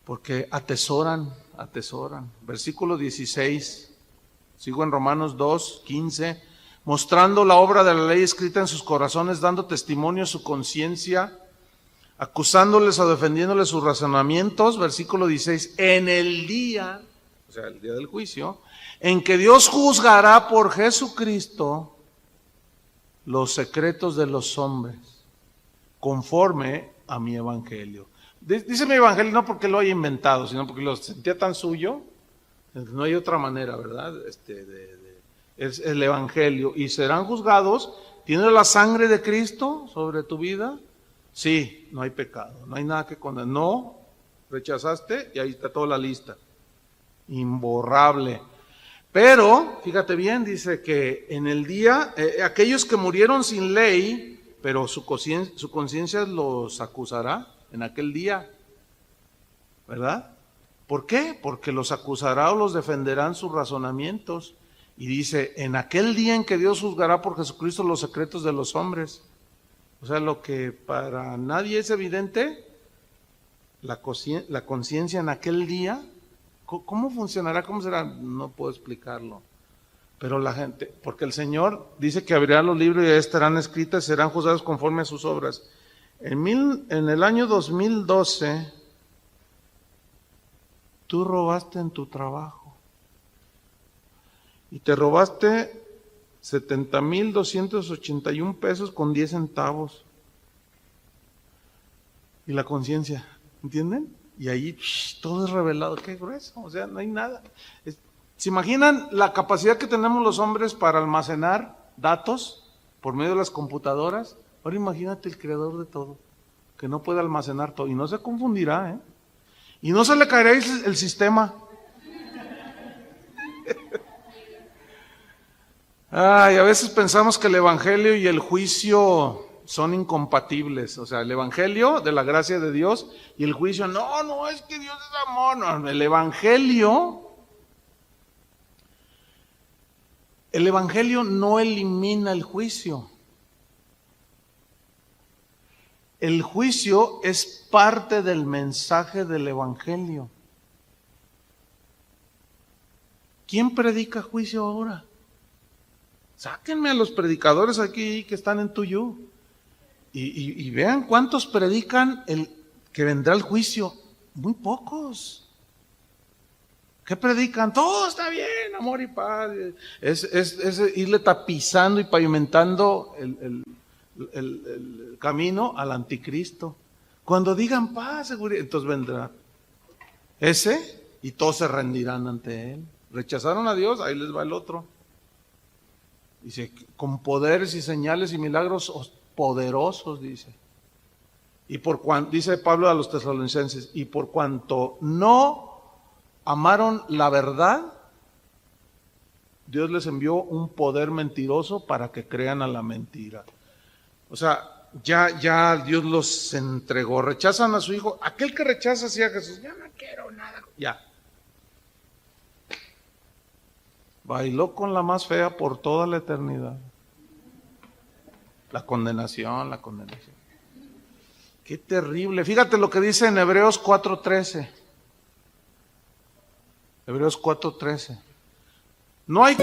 Porque atesoran. Versículo 16, sigo en Romanos 2, 15, mostrando la obra de la ley escrita en sus corazones, dando testimonio a su conciencia, acusándoles o defendiéndoles sus razonamientos, versículo 16, en el día, o sea, el día del juicio, en que Dios juzgará por Jesucristo los secretos de los hombres, conforme a mi evangelio. Dice mi evangelio no porque lo haya inventado, sino porque lo sentía tan suyo, no hay otra manera, ¿verdad? Es el evangelio, y serán juzgados, ¿tienes la sangre de Cristo sobre tu vida? Sí, no hay pecado, no hay nada que condenar. No, rechazaste y ahí está toda la lista. Imborrable. Pero, fíjate bien, dice que en el día, aquellos que murieron sin ley, pero su conciencia los acusará en aquel día, ¿verdad? ¿Por qué? Porque los acusará o los defenderán sus razonamientos. Y dice, en aquel día en que Dios juzgará por Jesucristo los secretos de los hombres. O sea, lo que para nadie es evidente, la conciencia en aquel día, ¿cómo funcionará? ¿Cómo será? No puedo explicarlo. Pero la gente, porque el Señor dice que abrirá los libros y ya estarán escritas, serán juzgados conforme a sus obras. En el año 2012, tú robaste en tu trabajo y te robaste 70,281 pesos con 10 centavos. Y la conciencia, ¿entienden? Y ahí todo es revelado, qué grueso, o sea, no hay nada. ¿Se imaginan la capacidad que tenemos los hombres para almacenar datos por medio de las computadoras? Ahora imagínate el creador de todo, que no puede almacenar todo, y no se confundirá, y no se le caerá el sistema. Ay, a veces pensamos que el evangelio y el juicio son incompatibles. O sea, el evangelio de la gracia de Dios y el juicio, no, es que Dios es amor. No, el evangelio no elimina el juicio. El juicio es parte del mensaje del evangelio. ¿Quién predica juicio ahora? Sáquenme a los predicadores aquí que están en Tuyú y vean cuántos predican que vendrá el juicio. Muy pocos. ¿Qué predican? Todo está bien, amor y paz. Es irle tapizando y pavimentando el camino al anticristo. Cuando digan paz, seguridad, entonces vendrá ese y todos se rendirán ante él. Rechazaron a Dios, ahí les va el otro. Dice, con poderes y señales y milagros poderosos, dice. Y dice Pablo a los tesalonicenses, y por cuanto no amaron la verdad, Dios les envió un poder mentiroso para que crean a la mentira. O sea, ya Dios los entregó. Rechazan a su hijo. Aquel que rechaza así a Jesús, ya no quiero nada. Ya. Bailó con la más fea por toda la eternidad. La condenación. Qué terrible. Fíjate lo que dice en Hebreos 4:13. Hebreos 4:13. No hay...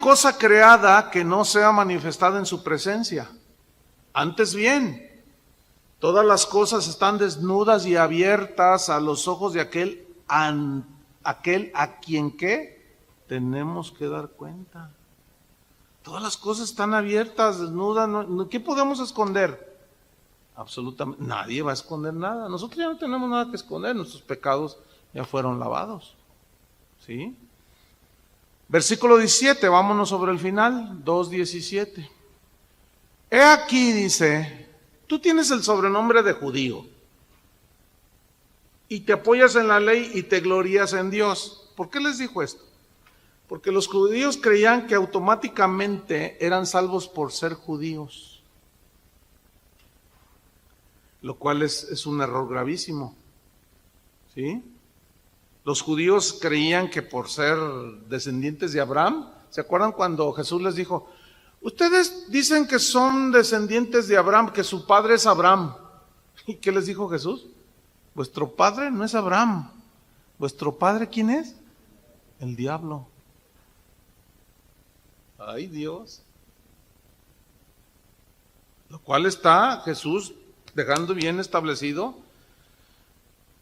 cosa creada que no sea manifestada en su presencia. Antes bien, todas las cosas están desnudas y abiertas a los ojos de aquel a quien ¿qué? Tenemos que dar cuenta. Todas las cosas están abiertas, desnudas. ¿Qué podemos esconder? Absolutamente, nadie va a esconder nada. Nosotros ya no tenemos nada que esconder, nuestros pecados ya fueron lavados. ¿Sí? Versículo 17, vámonos sobre el final, 2:17. He aquí, dice, tú tienes el sobrenombre de judío y te apoyas en la ley y te glorías en Dios. ¿Por qué les dijo esto? Porque los judíos creían que automáticamente eran salvos por ser judíos, lo cual es un error gravísimo. ¿Sí? Los judíos creían que por ser descendientes de Abraham, ¿se acuerdan cuando Jesús les dijo, ustedes dicen que son descendientes de Abraham, que su padre es Abraham? ¿Y qué les dijo Jesús? Vuestro padre no es Abraham. ¿Vuestro padre quién es? El diablo. Ay, Dios. Lo cual está Jesús dejando bien establecido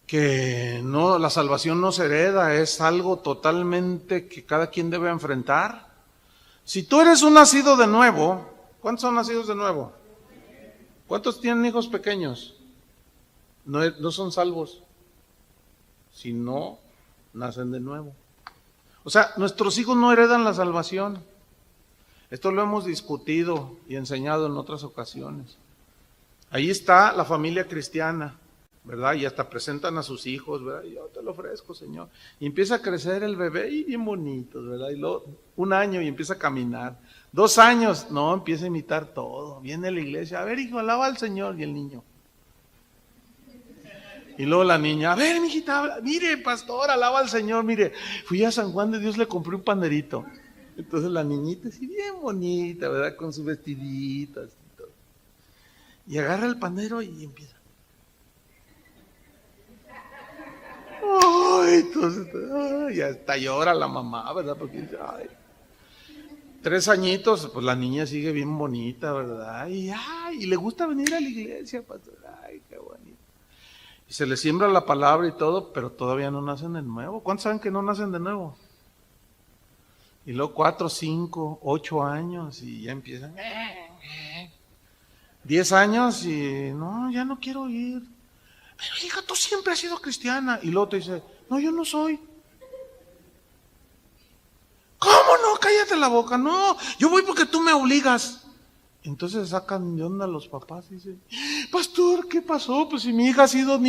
que no, la salvación no se hereda, es algo totalmente que cada quien debe enfrentar. Si tú eres un nacido de nuevo, ¿cuántos son nacidos de nuevo? ¿Cuántos tienen hijos pequeños? No son salvos, si no nacen de nuevo. O sea, nuestros hijos no heredan la salvación. Esto lo hemos discutido y enseñado en otras ocasiones. Ahí está la familia cristiana, ¿verdad? Y hasta presentan a sus hijos, ¿verdad? Yo te lo ofrezco, Señor. Y empieza a crecer el bebé y bien bonitos, ¿verdad? Y luego 1 año y empieza a caminar. 2 años, no, empieza a imitar todo. Viene a la iglesia, a ver, hijo, alaba al Señor. Y el niño. Y luego la niña, a ver, mijita, mire, pastor, alaba al Señor, mire, fui a San Juan de Dios, le compré un panderito. Entonces la niñita así bien bonita, ¿verdad? Con sus vestiditos y todo. Y agarra el pandero y empieza. Ay, entonces, ay, hasta llora la mamá, ¿verdad? Porque dice, ay. 3 añitos, pues la niña sigue bien bonita, ¿verdad? Y le gusta venir a la iglesia, pastor. Ay, qué bonito. Y se le siembra la palabra y todo, pero todavía no nacen de nuevo. ¿Cuántos saben que no nacen de nuevo? Y luego 4, 5, 8 años y ya empiezan. 10 años y no, ya no quiero ir. Pero hija, tú siempre has sido cristiana. Y luego te dice, no, yo no soy. ¿Cómo no? Cállate la boca. No, yo voy porque tú me obligas. Entonces sacan de onda los papás y dicen, pastor, ¿qué pasó? Pues si mi hija ha sido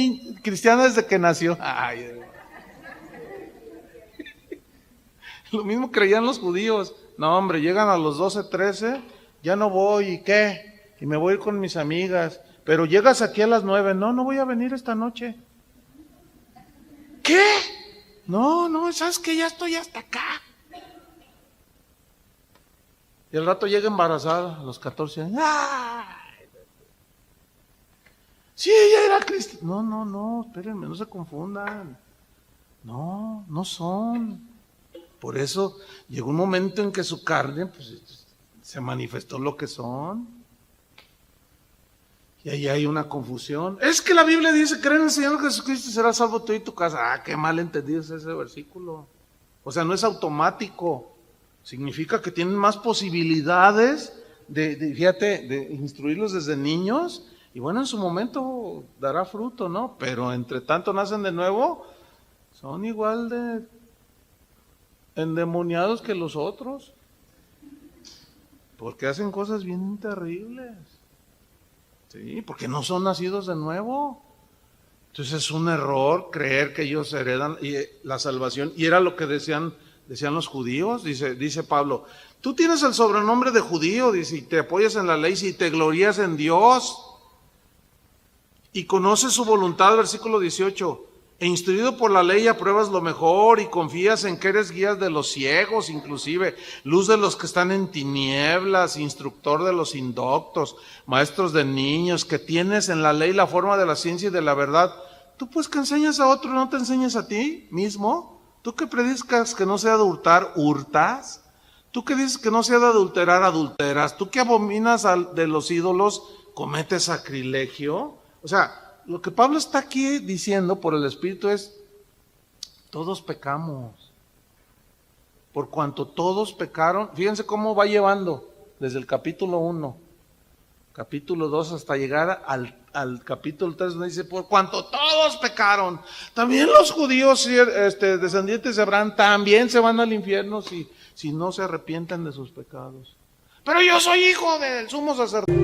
cristiana desde que nació. Ay, lo mismo creían los judíos. No, hombre, llegan a los 12, 13, ya no voy, ¿y qué? Y me voy a ir con mis amigas. Pero llegas aquí a las 9, no voy a venir esta noche. ¿Qué? No, ¿sabes qué? Ya estoy hasta acá. Y al rato llega embarazada, a los 14 años. ¡Ay! Sí, ella era cristiana. No, espérenme, no se confundan. No son. Por eso llegó un momento en que su carne pues, se manifestó lo que son. Y ahí hay una confusión. Es que la Biblia dice, cree en el Señor Jesucristo y serás salvo tú y tu casa. Ah, qué mal entendido es ese versículo. O sea, no es automático. Significa que tienen más posibilidades de instruirlos desde niños. Y bueno, en su momento dará fruto, ¿no? Pero entre tanto nacen de nuevo, son igual de endemoniados que los otros. Porque hacen cosas bien terribles. Sí, porque no son nacidos de nuevo. Entonces es un error creer que ellos heredan la salvación. Y era lo que decían los judíos, dice Pablo. Tú tienes el sobrenombre de judío, dice, y te apoyas en la ley, y te glorías en Dios. Y conoces su voluntad, versículo 18. E instruido por la ley apruebas lo mejor y confías en que eres guía de los ciegos, inclusive luz de los que están en tinieblas, instructor de los indoctos, maestros de niños, que tienes en la ley la forma de la ciencia y de la verdad. Tú pues que enseñas a otro, ¿no te enseñas a ti mismo? Tú que predicas que no se ha de hurtar, hurtas. Tú que dices que no se ha de adulterar, adulteras. Tú que abominas de los ídolos, cometes sacrilegio. O sea, lo que Pablo está aquí diciendo por el Espíritu es, todos pecamos. Por cuanto todos pecaron, fíjense cómo va llevando desde el capítulo 1, capítulo 2 hasta llegar al capítulo 3, donde dice, por cuanto todos pecaron, también los judíos descendientes de Abraham también se van al infierno si no se arrepienten de sus pecados. Pero yo soy hijo del sumo sacerdote.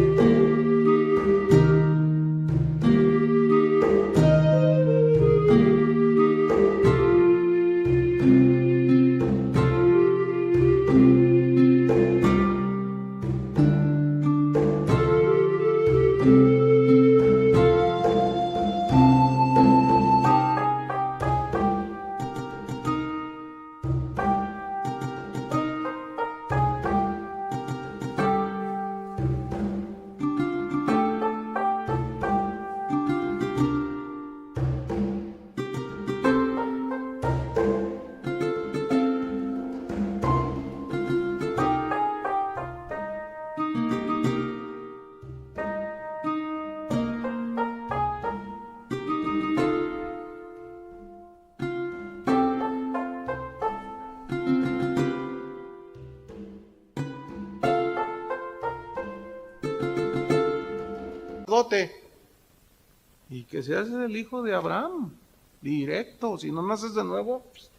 Y que seas el hijo de Abraham, directo, si no naces de nuevo. Pues.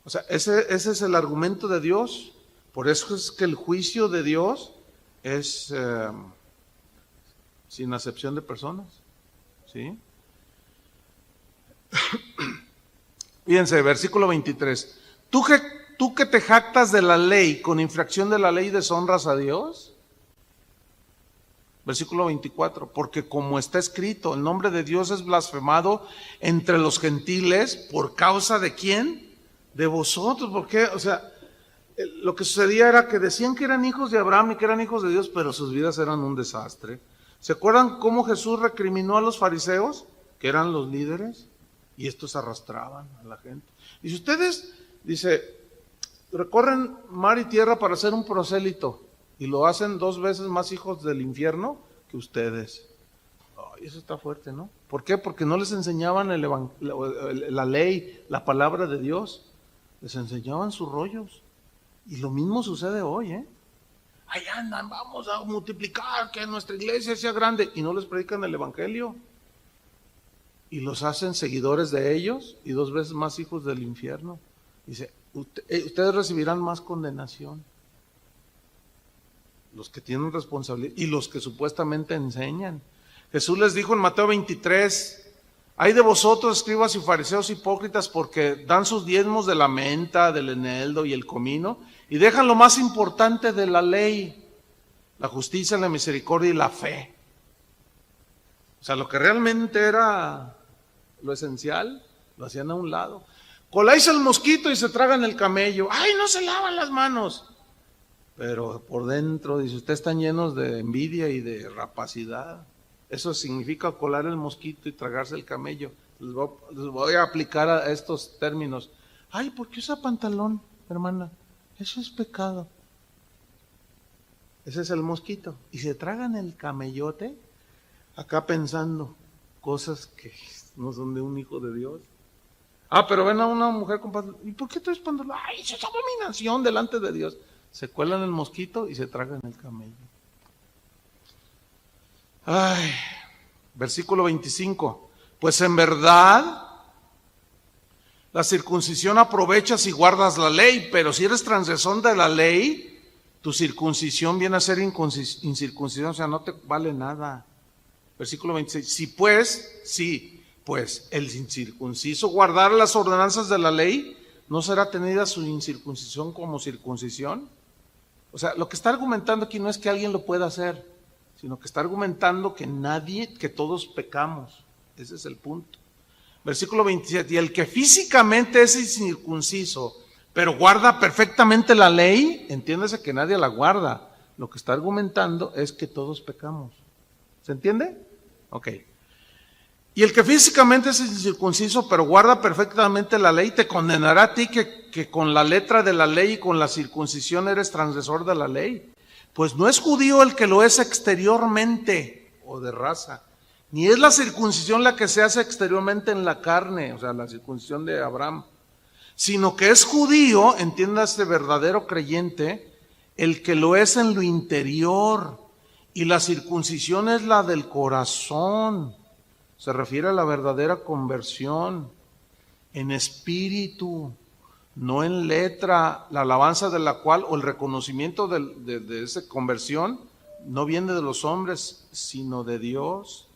O sea, ese es el argumento de Dios. Por eso es que el juicio de Dios es sin acepción de personas. ¿Sí? Fíjense, versículo 23. ¿Tú que te jactas de la ley, con infracción de la ley deshonras a Dios? Versículo 24, porque como está escrito, el nombre de Dios es blasfemado entre los gentiles, ¿por causa de quién? De vosotros. ¿Por qué? O sea, lo que sucedía era que decían que eran hijos de Abraham y que eran hijos de Dios, pero sus vidas eran un desastre. ¿Se acuerdan cómo Jesús recriminó a los fariseos, que eran los líderes? Y estos arrastraban a la gente. Y si ustedes, dice, recorren mar y tierra para ser un prosélito, y lo hacen 2 veces más hijos del infierno que ustedes. Ay, eso está fuerte, ¿no? ¿Por qué? Porque no les enseñaban la ley, la palabra de Dios. Les enseñaban sus rollos. Y lo mismo sucede hoy, ¿eh? Ahí andan, vamos a multiplicar, que nuestra iglesia sea grande. Y no les predican el evangelio. Y los hacen seguidores de ellos y 2 veces más hijos del infierno. Dice, ustedes recibirán más condenación. Los que tienen responsabilidad y los que supuestamente enseñan. Jesús les dijo en Mateo 23, hay de vosotros, escribas y fariseos hipócritas, porque dan sus diezmos de la menta, del eneldo y el comino, y dejan lo más importante de la ley, la justicia, la misericordia y la fe. O sea, lo que realmente era lo esencial, lo hacían a un lado. Coláis el mosquito y se tragan el camello. ¡Ay, no se lavan las manos! Pero por dentro, dice, ustedes están llenos de envidia y de rapacidad. Eso significa colar el mosquito y tragarse el camello. Les voy a aplicar a estos términos. Ay, ¿por qué usa pantalón, hermana? Eso es pecado. Ese es el mosquito. Y se tragan el camellote acá pensando cosas que no son de un hijo de Dios. Pero ven a una mujer con pantalón. ¿Y por qué traes pantalón? Ay, eso es abominación delante de Dios. Se cuelan el mosquito y se tragan el camello. Ay, versículo 25. Pues en verdad, la circuncisión aprovechas si guardas la ley, pero si eres transgresor de la ley, tu circuncisión viene a ser incircuncisión, o sea, no te vale nada. Versículo 26. Si pues el incircunciso guardar las ordenanzas de la ley, ¿no será tenida su incircuncisión como circuncisión? O sea, lo que está argumentando aquí no es que alguien lo pueda hacer, sino que está argumentando que todos pecamos. Ese es el punto. Versículo 27, y el que físicamente es incircunciso, pero guarda perfectamente la ley, entiéndase que nadie la guarda. Lo que está argumentando es que todos pecamos. ¿Se entiende? Ok. Y el que físicamente es incircunciso, pero guarda perfectamente la ley, te condenará a ti que con la letra de la ley y con la circuncisión eres transgresor de la ley. Pues no es judío el que lo es exteriormente o de raza, ni es la circuncisión la que se hace exteriormente en la carne, o sea, la circuncisión de Abraham, sino que es judío, entiéndase, verdadero creyente, el que lo es en lo interior, y la circuncisión es la del corazón. Se refiere a la verdadera conversión, en espíritu, no en letra, la alabanza de la cual, o el reconocimiento de esa conversión, no viene de los hombres, sino de Dios.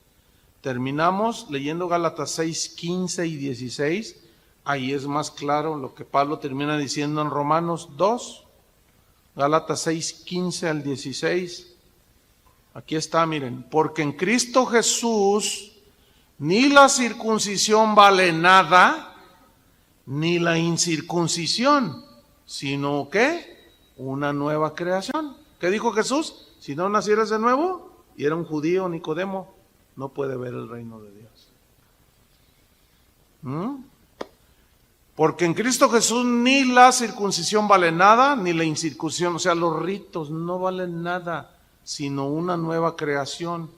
Terminamos leyendo Gálatas 6, 15 y 16, ahí es más claro lo que Pablo termina diciendo en Romanos 2, Gálatas 6, 15 al 16, aquí está, miren, porque en Cristo Jesús ni la circuncisión vale nada, ni la incircuncisión, sino que una nueva creación. ¿Qué dijo Jesús? Si no nacieras de nuevo, y era un judío Nicodemo, no puede ver el reino de Dios. Porque en Cristo Jesús ni la circuncisión vale nada, ni la incircuncisión, o sea, los ritos no valen nada, sino una nueva creación.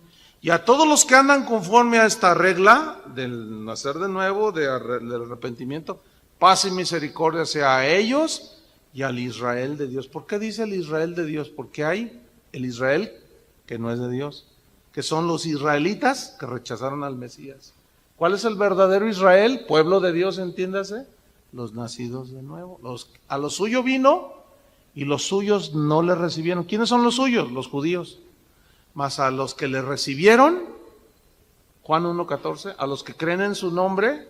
Y a todos los que andan conforme a esta regla del nacer de nuevo, del arrepentimiento, paz y misericordia sea a ellos y al Israel de Dios. ¿Por qué dice el Israel de Dios? Porque hay el Israel que no es de Dios, que son los israelitas que rechazaron al Mesías. ¿Cuál es el verdadero Israel? Pueblo de Dios, entiéndase, los nacidos de nuevo. A lo suyo vino y los suyos no le recibieron. ¿Quiénes son los suyos? Los judíos. Mas a los que le recibieron, Juan 1:14, a los que creen en su nombre,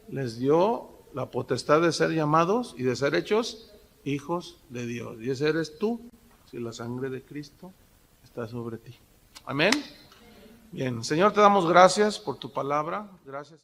les dio la potestad de ser llamados y de ser hechos hijos de Dios. Y ese eres tú, si la sangre de Cristo está sobre ti. Amén. Bien, Señor, te damos gracias por tu palabra. Gracias.